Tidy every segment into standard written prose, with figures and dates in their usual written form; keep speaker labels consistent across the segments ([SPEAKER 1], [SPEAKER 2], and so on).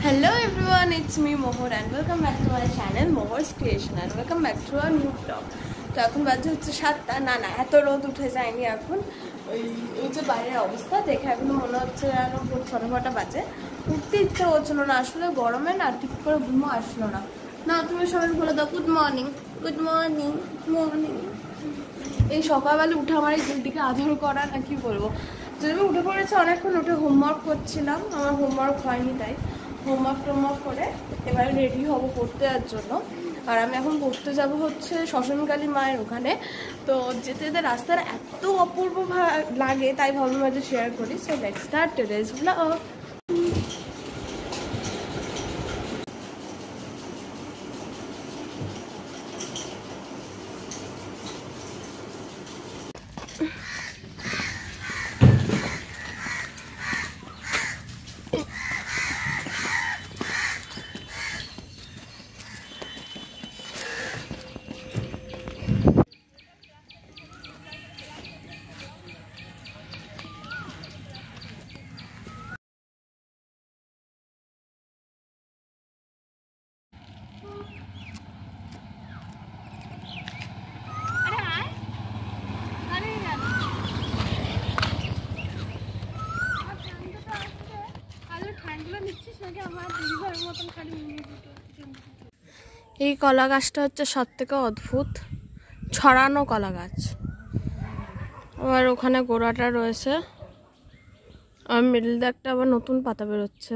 [SPEAKER 1] Hello everyone, it's me Mohor and welcome back to my channel Mohor's Creation and welcome back to our new vlog. তো এখন বাজে হচ্ছে 7টা। না এত রোদ উঠে যায়নি এখন। ওই যে বাইরের অবস্থা দেখে এখন মনে হচ্ছে যেন 9:30 বাজে। উঠতে ইচ্ছা হচ্ছিল না, আসলে গরমে না ঠিক করে ঘুমও আসলো না। না তুমি সবাই বলে দাও good morning, good morning, morning. এই সকালবেলা উঠে আমার এই দিকে আদর করা না কি বলবো। যদি আমি উঠে পড়েছি অনেকক্ষণ, উঠে হোমওয়ার্ক করছিলাম, আমার হোমওয়ার্ক হয়নি তাই হোমওয়ার্ক করে এবারে রেডি হব পড়তে যাওয়ার জন্য। আর আমি এখন পড়তে যাব হচ্ছে শ্মশানকালী মায়ের ওখানে। তো যেতে যেতে রাস্তার এত অপূর্ব লাগে তাই ভাবলাম আজ শেয়ার করি। So let's start today's blog. এই কলা গাছটা হচ্ছে সব থেকে অদ্ভুত, ছড়ানো কলা গাছ। আবার ওখানে গোড়াটা রয়েছে, আর মিডল দিয়ে একটা আবার নতুন পাতা বেরোচ্ছে।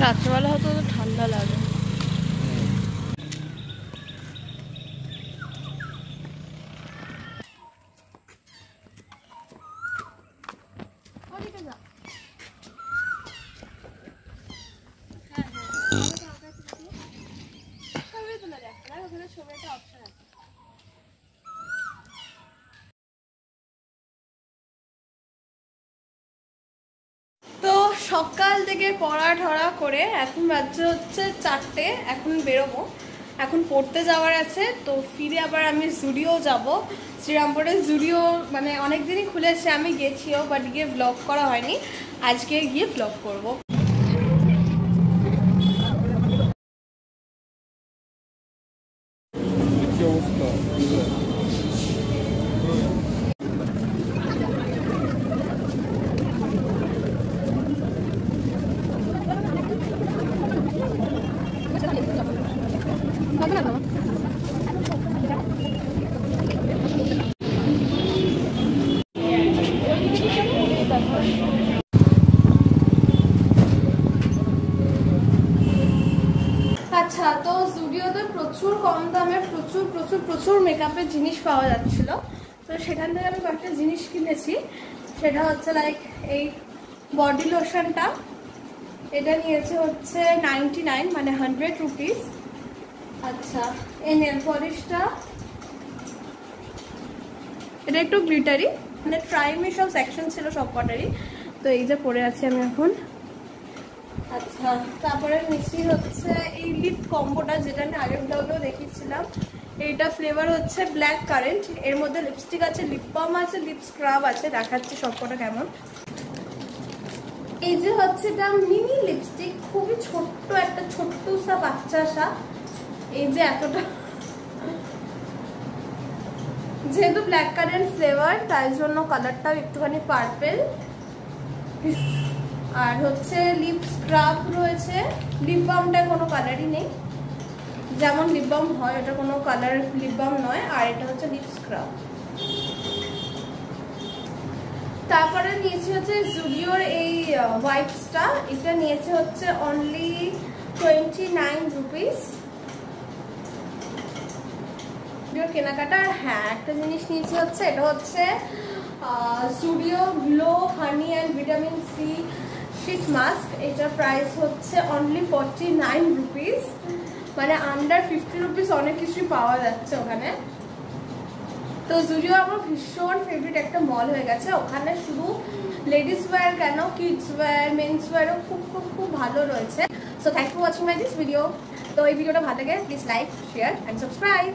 [SPEAKER 1] রাত্রেবেলা হয়তো ঠান্ডা লাগে। তো সকাল থেকে পড়া ঠড়া করে এখন বাজছে হচ্ছে 4টে, এখন বেরোবো, এখন পড়তে যাওয়ার আছে। তো ফিরে আবার আমি জুডিও যাব, শ্রীরামপুরের জুডিও মানে অনেকদিনই খুলেছে, আমি গেছিও বাট গিয়ে ব্লগ করা হয়নি, আজকে গিয়ে ব্লগ করবো। আচ্ছা, তো জুডিওতে প্রচুর কম দামে প্রচুর মেকআপের জিনিস পাওয়া যাচ্ছিল। তো সেখান থেকে আমি কয়েকটা জিনিস কিনেছি। সেটা হচ্ছে লাইক এই বডি লোশনটা, এটা নিয়েছে হচ্ছে 99 মানে 100 রুপিস। আচ্ছা, এই নেল পলিশটা, এটা একটু গ্লিটারি, মানে ট্রাইমে সব সেকশন ছিল সব কটারই। তো এই যে পরে আছি আমি এখন। আচ্ছা, তারপরে মিষ্টি হচ্ছে এই লিপ কম্বোটা, যেটা আমি আগের ব্লগেও দেখিয়েছিলাম। এইটা ফ্লেভার হচ্ছে ব্ল্যাক কারেন্ট, এর মধ্যে লিপস্টিক আছে, লিপ বাম আছে, লিপ স্ক্রাব আছে, দেখাচ্ছে সবকটা কেমন। এই যে হচ্ছে এটা মিনি লিপস্টিক, খুবই ছোট্ট একটা ছোট্টসা বাচ্চাসা। এই যে এতটা, যেহেতু ব্ল্যাক কারেন্ট ফ্লেভার তাই জন্য কালারটাও একটুখানি পার্পেল। আর হচ্ছে লিপ স্ক্রাব রয়েছে, লিপ বামটা কোনো কালারই নেই, যেমন লিপ বাম হয় ওটা কোনো কালার লিপ বাম নয়। আর এটা হচ্ছে লিপ স্ক্রাব। তারপরে নিয়েছি হচ্ছে জুডিওর এই ওয়াইপসটা, এটা নিয়েছে হচ্ছে অনলি 29 রুপিস। জুডিওর কেনাকাটা। হ্যাঁ, একটা জিনিস নিয়েছি হচ্ছে, এটা হচ্ছে Zudio glow honey and vitamin C sheet mask. এটার প্রাইস হচ্ছে অনলি 49 রুপিস, মানে আন্ডার 50 রুপিস অনেক কিছুই পাওয়া যাচ্ছে ওখানে। তো জুডিও আমার ভীষণ ফেভারিট একটা মল হয়ে গেছে, ওখানে শুধু লেডিস ওয়্যার কেন, কিডস ওয়্যার, মেন্স ওয়্যারও খুব ভালো রয়েছে। So thank for watching my this video. তো এই ভিডিওটা ভালো লাগে please like, share and subscribe.